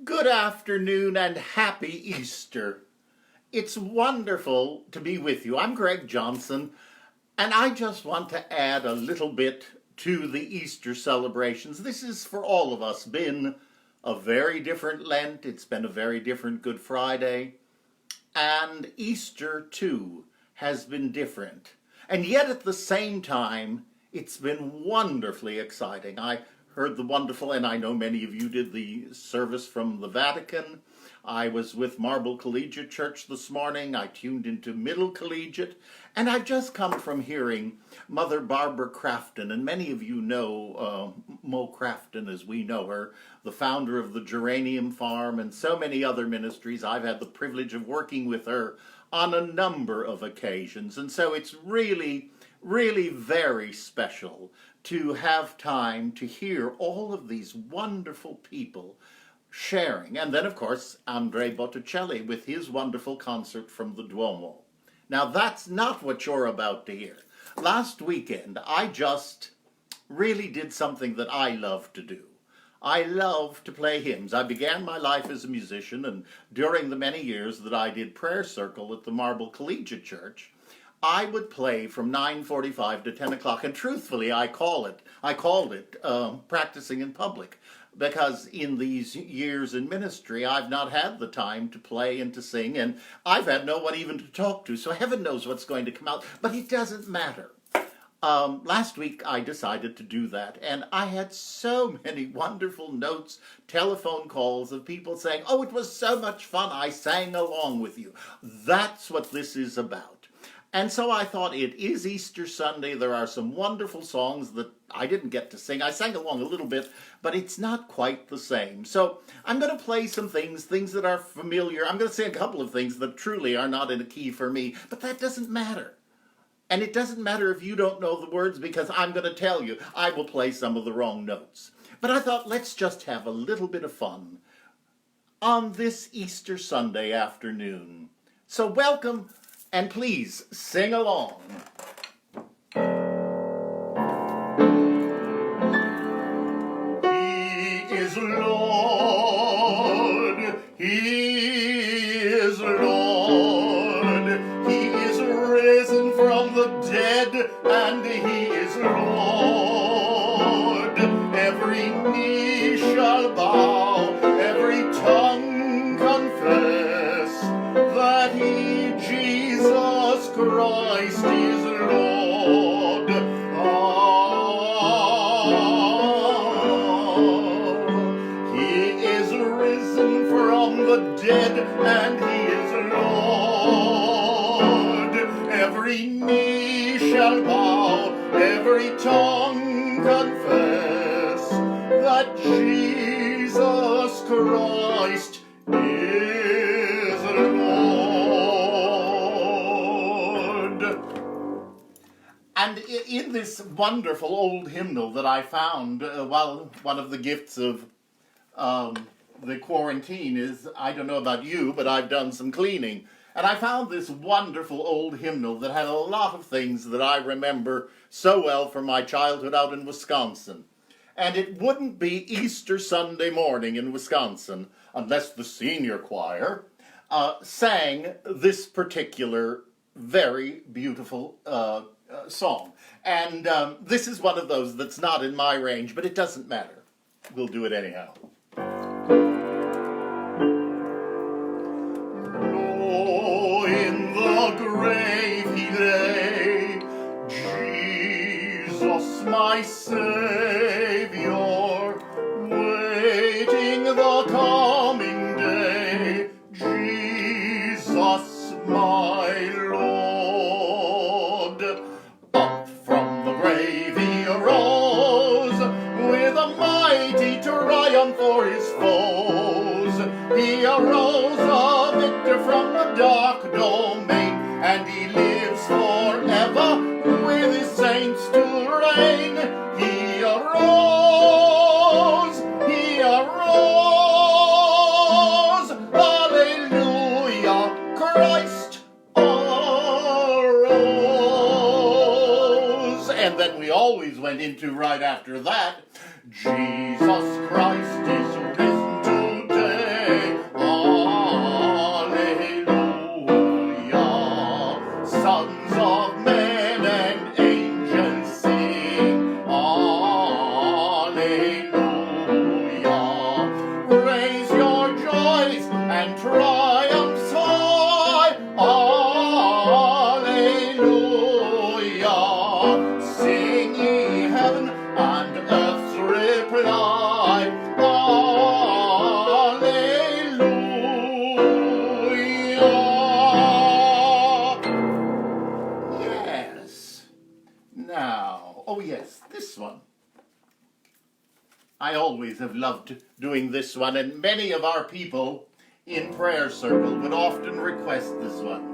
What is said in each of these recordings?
Good afternoon and happy Easter. It's wonderful to be with you. I'm Greg Johnson, and I just want to add a little bit to the Easter celebrations. This has, for all of us, been a very different Lent. It's been a very different Good Friday. And Easter, too, has been different. And yet, at the same time, it's been wonderfully exciting. I heard the wonderful, and I know many of you did, the service from the Vatican. I was with Marble Collegiate Church this morning. I tuned into Middle Collegiate, and I've just come from hearing Mother Barbara Crafton, and many of you know Mo Crafton as we know her, the founder of the Geranium Farm and so many other ministries. I've had the privilege of working with her on a number of occasions, and so it's really very special to have time to hear all of these wonderful people sharing. And then, of course, Andre Botticelli with his wonderful concert from the Duomo. Now, that's not what you're about to hear. Last weekend, I just really did something that I love to do. I love to play hymns. I began my life as a musician, and during the many years that I did prayer circle at the Marble Collegiate Church, I would play from 9:45 to 10 o'clock, and truthfully, I called it practicing in public, because in these years in ministry, I've not had the time to play and to sing, and I've had no one even to talk to, so heaven knows what's going to come out, but it doesn't matter. Last week I decided to do that, and I had so many wonderful notes, telephone calls of people saying, "Oh, it was so much fun, I sang along with you." That's what this is about. And so I thought, it is Easter Sunday. There are some wonderful songs that I didn't get to sing. I sang along a little bit, but it's not quite the same. So I'm going to play some things that are familiar. I'm going to say a couple of things that truly are not in a key for me, but that doesn't matter. And it doesn't matter if you don't know the words, because I'm going to tell you, I will play some of the wrong notes. But I thought, let's just have a little bit of fun on this Easter Sunday afternoon. So welcome, and please sing along. He is Lord, He is Lord, He is risen from the dead, and He is Lord. Every knee shall bow, every tongue confess that He, Jesus Christ, is Lord. He is risen from the dead, and He is Lord. Every knee shall bow, every tongue confess that Jesus Christ is Lord. And in this wonderful old hymnal that I found, while one of the gifts of the quarantine is, I don't know about you, but I've done some cleaning. And I found this wonderful old hymnal that had a lot of things that I remember so well from my childhood out in Wisconsin. And it wouldn't be Easter Sunday morning in Wisconsin unless the senior choir sang this particular very beautiful song. And this is one of those that's not in my range, but it doesn't matter. We'll do it anyhow. Low in the grave He lay, Jesus my Savior, waiting the coming day, Jesus my Lord. Up from the grave He arose, with a mighty triumph for His foes. He arose a victor from the dark domain, and He lives forever with His saints to reign. He arose, hallelujah, Christ arose. And then we always went into right after that, Jesus Christ is risen today. always have loved doing this one, and many of our people in Prayer Circle would often request this one.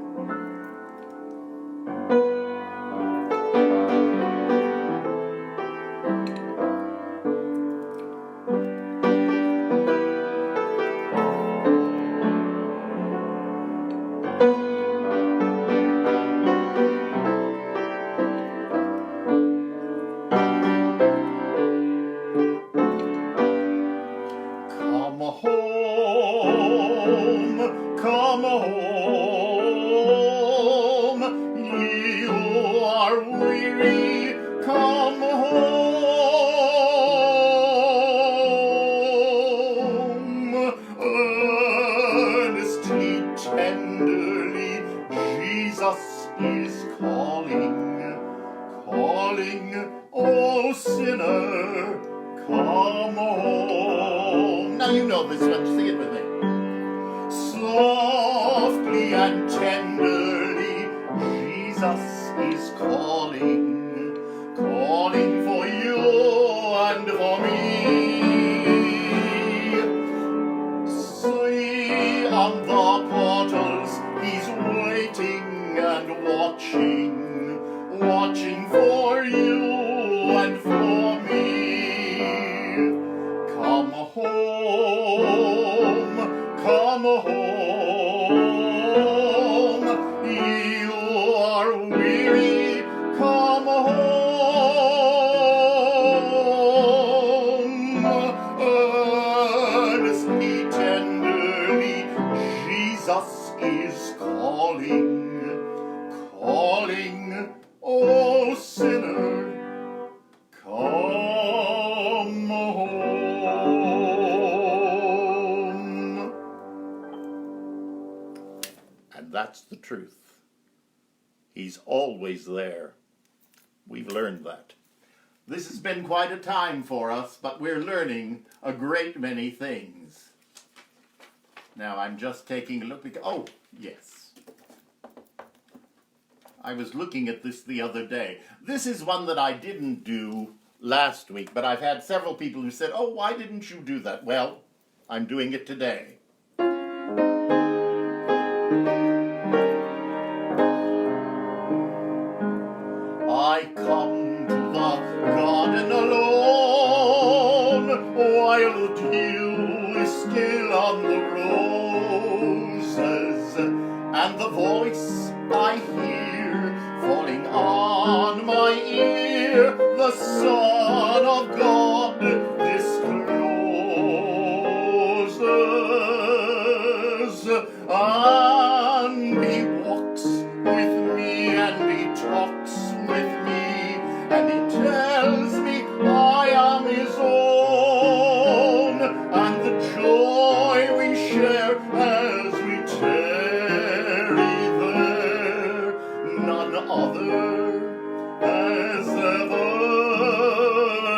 Come home, ye who are weary, come home. Earnestly, tenderly, Jesus is calling, calling, oh sinner, come home. Now you know this one, sing it with me. Softly and tenderly, Jesus is calling, calling for you and for me. See on the portals, he's waiting and watching, watching for you and for me. Come home, come home, ye who are weary, come home. Earnestly, tenderly, Jesus is calling, calling, oh sinner, come home. And that's the truth. He's always there. We've learned that. This has been quite a time for us, but we're learning a great many things. Now I'm just taking a look. Oh, yes. I was looking at this the other day. This is one that I didn't do last week, but I've had several people who said, oh, why didn't you do that? Well, I'm doing it today. I come to the garden alone, while the dew is still on the roses, and the voice I hear falling on my ear, the Son of God discloses, and he walks with me and he talks with me, and he tells me I am his own, and the joy we share as we tarry there, none other has ever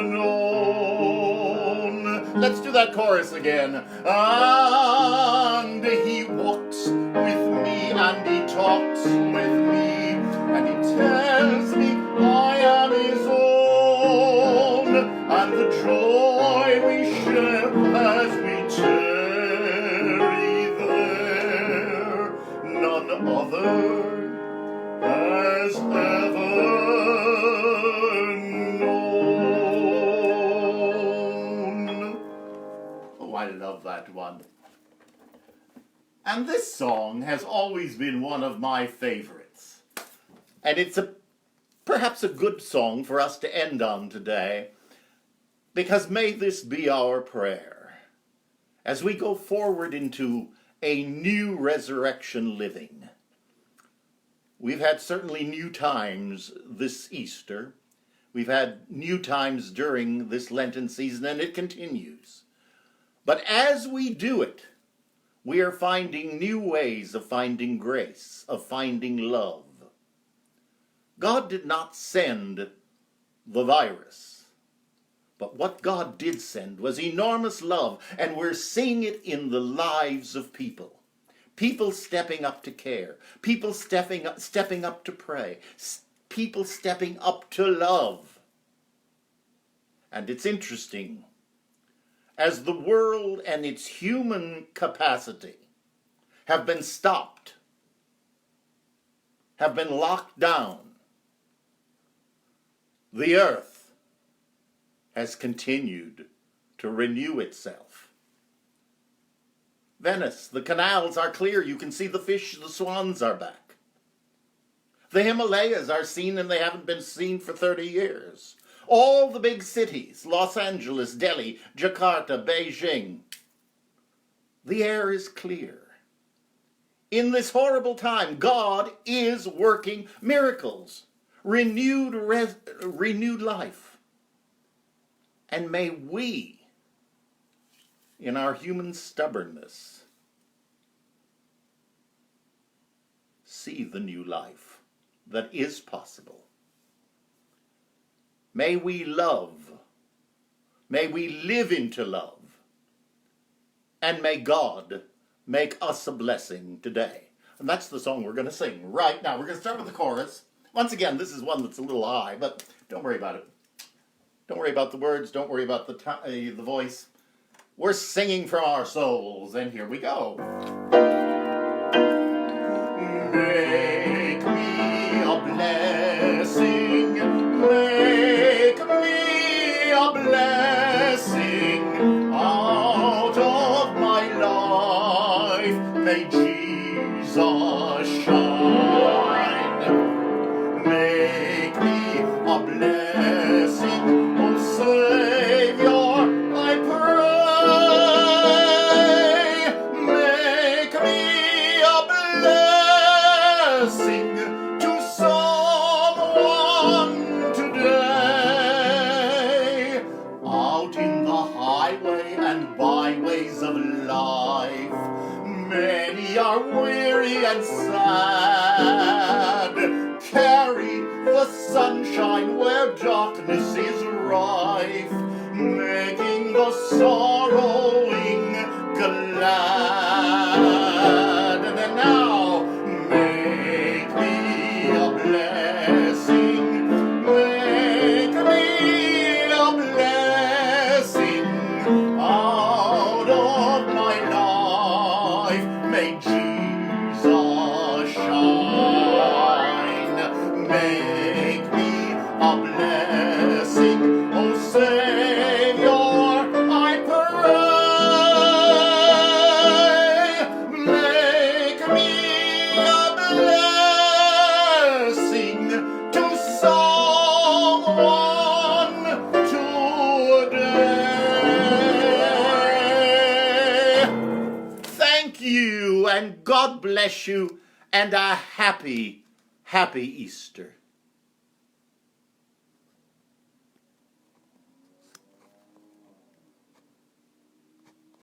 known. Let's do that chorus again. And he walks with me and he talks with me, and he tells me I am his own, and the joy we share as we tarry there, none other has ever known. Oh, I love that one. And this song has always been one of my favorites. And it's perhaps a good song for us to end on today, because may this be our prayer as we go forward into a new resurrection living. We've had certainly new times this Easter. We've had new times during this Lenten season, and it continues. But as we do it, we are finding new ways of finding grace, of finding love. God did not send the virus, but what God did send was enormous love, and we're seeing it in the lives of people. People stepping up to care, people stepping up to pray, people stepping up to love. And it's interesting, as the world and its human capacity have been stopped, have been locked down, the earth has continued to renew itself. Venice, the canals are clear. You can see the fish, the swans are back. The Himalayas are seen, and they haven't been seen for 30 years. All the big cities, Los Angeles, Delhi, Jakarta, Beijing, the air is clear. In this horrible time, God is working miracles, renewed life. And may we, in our human stubbornness, see the new life that is possible. May we love, may we live into love, and may God make us a blessing today. And that's the song we're going to sing right now. We're going to start with the chorus. Once again, this is one that's a little high, but don't worry about it. Don't worry about the words. Don't worry about the voice. We're singing from our souls, and here we go. Make me a blessing. Make me a blessing out of my life. May Jesus shine. Make me a blessing, oh Savior, I pray. Make me a blessing to someone today. Out in the highway and byways of life, many are weary and sad. Carry the sunshine where darkness is rife, making the sorrowing glad. And then now, make me a blessing, make me a blessing out of my life. May Jesus shine. Make me a blessing, oh Savior, I pray. Make me a blessing to someone today. Thank you, and God bless you, and a happy Easter.